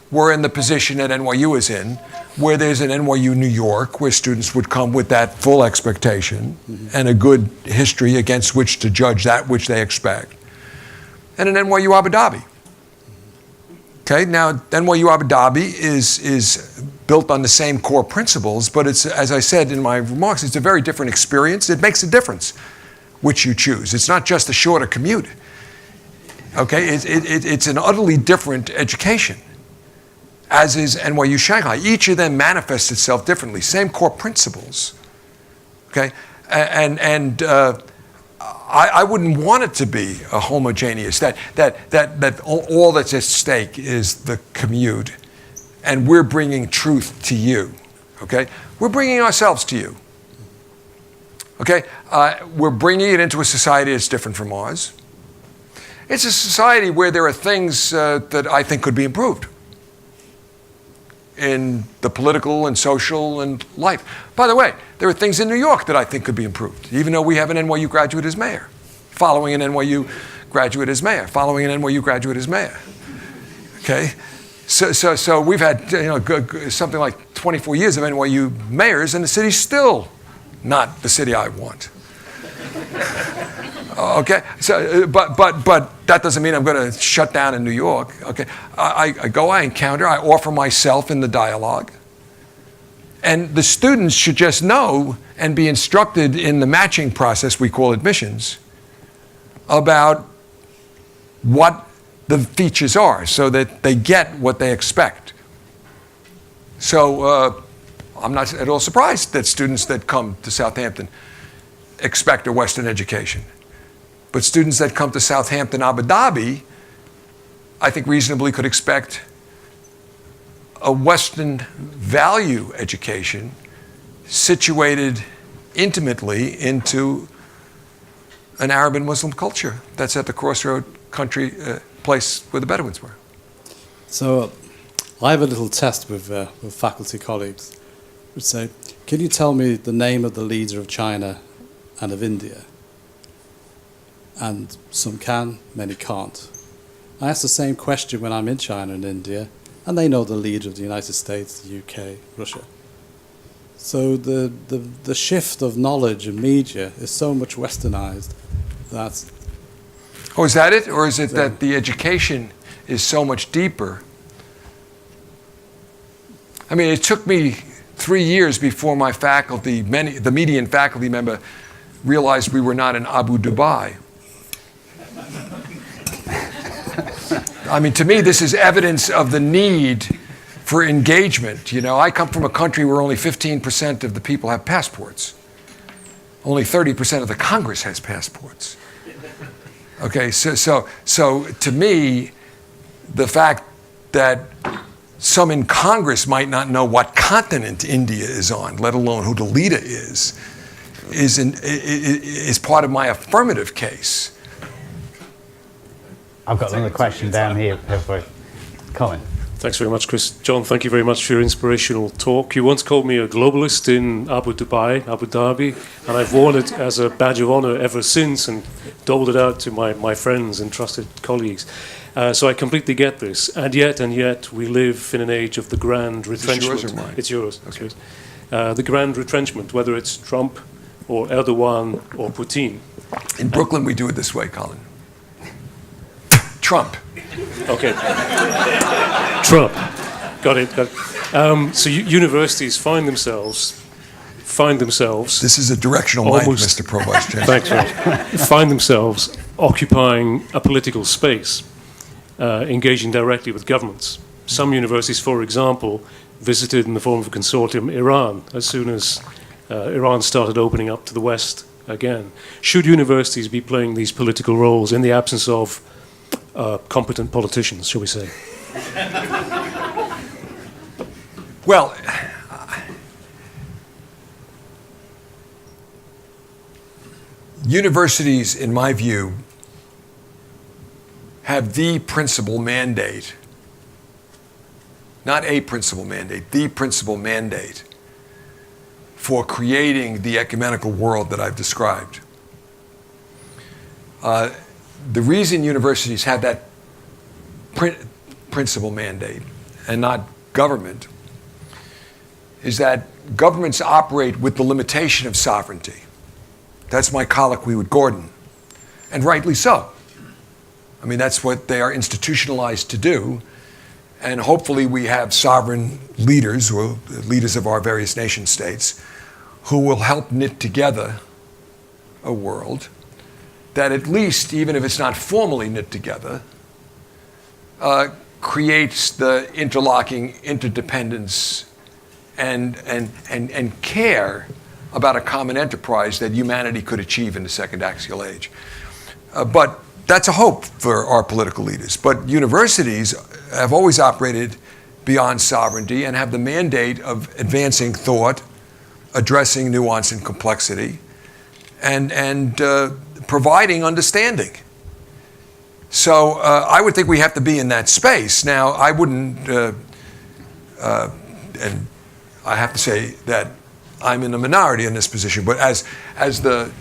were in the position that NYU is in, where there's an NYU New York, where students would come with that full expectation and a good history against which to judge that which they expect, and an NYU Abu Dhabi. Okay, now NYU Abu Dhabi is built on the same core principles, but it's, as I said in my remarks, it's a very different experience. It makes a difference which you choose. It's not just a shorter commute. Okay, it's an utterly different education, as is NYU Shanghai. Each of them manifests itself differently, same core principles. Okay, and I wouldn't want it to be a homogeneous, that all that's at stake is the commute, and we're bringing truth to you. Okay, we're bringing ourselves to you. Okay, we're bringing it into a society that's different from ours. It's a society where there are things that I think could be improved in the political and social and life. By the way, there are things in New York that I think could be improved, even though we have an NYU graduate as mayor, following an NYU graduate as mayor, following an NYU graduate as mayor. Okay, so we've had something like 24 years of NYU mayors, and the city's still not the city I want. Okay, so but that doesn't mean I'm going to shut down in New York. Okay, I go, I encounter, I offer myself in the dialogue, and the students should just know and be instructed in the matching process we call admissions about what the features are, so that they get what they expect. So I'm not at all surprised that students that come to Southampton expect a Western education. But students that come to Southampton, Abu Dhabi, I think reasonably could expect a Western value education situated intimately into an Arab and Muslim culture that's at the crossroad country place where the Bedouins were. So I have a little test with faculty colleagues, which say, can you tell me the name of the leader of China and of India? And some can, many can't. I ask the same question when I'm in China and India, and they know the leader of the United States, the UK, Russia. So the shift of knowledge and media is so much westernized that... Oh, is that it? Or is it that the education is so much deeper? I mean, it took me 3 years before my faculty, the median faculty member, realized we were not in Abu Dhabi. I mean, to me, this is evidence of the need for engagement. You know, I come from a country where only 15% of the people have passports. Only 30% of the Congress has passports. Okay, so to me, the fact that some in Congress might not know what continent India is on, let alone who the leader is part of my affirmative case. I've got another question down here. Colin. Thanks very much, Chris. John, thank you very much for your inspirational talk. You once called me a globalist in Abu Dhabi, and I've worn it as a badge of honor ever since and doled it out to my friends and trusted colleagues. So I completely get this. And yet, we live in an age of the grand retrenchment. Is it yours or mine? It's yours. Okay. The grand retrenchment, whether it's Trump or Erdogan or Putin. In Brooklyn, we do it this way, Colin. Trump. Okay. Trump. Got it. So universities find themselves. This is a directional mic, almost, Mr. Provost. Thanks, Rich. Find themselves occupying a political space, engaging directly with governments. Some universities, for example, visited in the form of a consortium Iran as soon as Iran started opening up to the West again. Should universities be playing these political roles in the absence of competent politicians, shall we say? Well, universities, in my view, have the principal mandate, not a principal mandate, the principal mandate for creating the ecumenical world that I've described. The reason universities have that principal mandate and not government is that governments operate with the limitation of sovereignty. That's my colloquy with Gordon, and rightly so. I mean, that's what they are institutionalized to do, and hopefully we have sovereign leaders, or leaders of our various nation states, who will help knit together a world that at least, even if it's not formally knit together, creates the interlocking interdependence and care about a common enterprise that humanity could achieve in the second axial age. But that's a hope for our political leaders. But universities have always operated beyond sovereignty and have the mandate of advancing thought, addressing nuance and complexity, and providing understanding. So I would think we have to be in that space. Now, I wouldn't, and I have to say that I'm in the minority in this position, but as the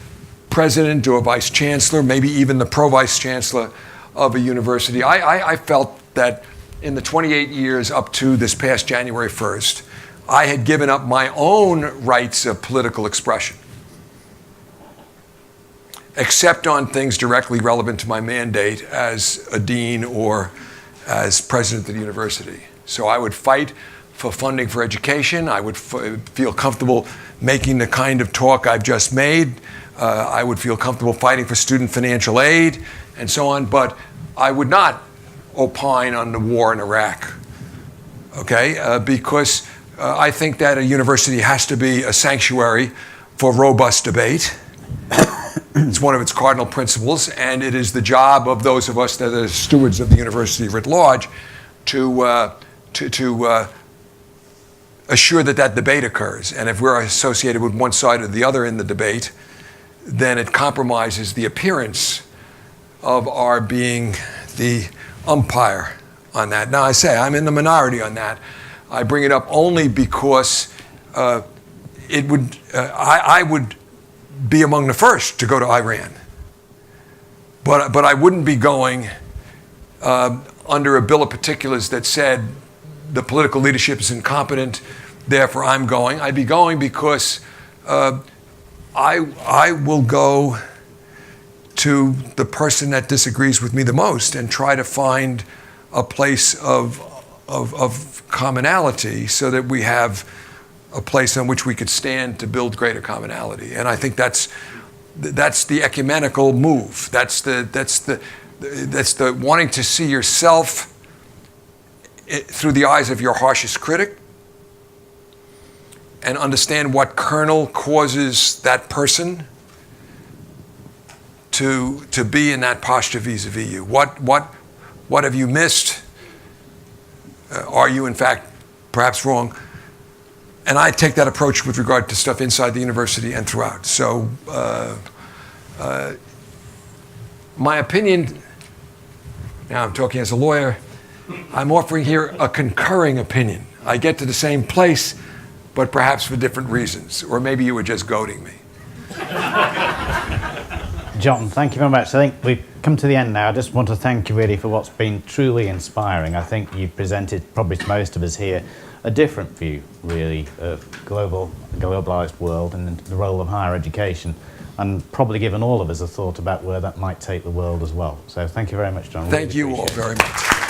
president or vice chancellor, maybe even the pro-vice chancellor of a university, I felt that in the 28 years up to this past January 1st, I had given up my own rights of political expression, except on things directly relevant to my mandate as a dean or as president of the university. So I would fight for funding for education. I would feel comfortable making the kind of talk I've just made. I would feel comfortable fighting for student financial aid and so on, but I would not opine on the war in Iraq, okay? Because I think that a university has to be a sanctuary for robust debate. It's one of its cardinal principles, and it is the job of those of us that are stewards of the university writ large to assure that that debate occurs. And if we're associated with one side or the other in the debate, then it compromises the appearance of our being the umpire on that. Now, I say I'm in the minority on that. I bring it up only because I would be among the first to go to Iran. But I wouldn't be going under a bill of particulars that said the political leadership is incompetent, therefore I'm going. I'd be going because I will go to the person that disagrees with me the most and try to find a place of commonality so that we have a place on which we could stand to build greater commonality. And I think that's the ecumenical move. That's the wanting to see yourself through the eyes of your harshest critic and understand what kernel causes that person to be in that posture vis-a-vis you. What have you missed? Are you in fact perhaps wrong? And I take that approach with regard to stuff inside the university and throughout. So my opinion, now I'm talking as a lawyer, I'm offering here a concurring opinion. I get to the same place, but perhaps for different reasons. Or maybe you were just goading me. John, thank you very much. I think we've come to the end now. I just want to thank you really for what's been truly inspiring. I think you've presented, probably to most of us here, a different view, really, of globalised world and the role of higher education, and probably given all of us a thought about where that might take the world as well. So thank you very much, John. Thank you all very much.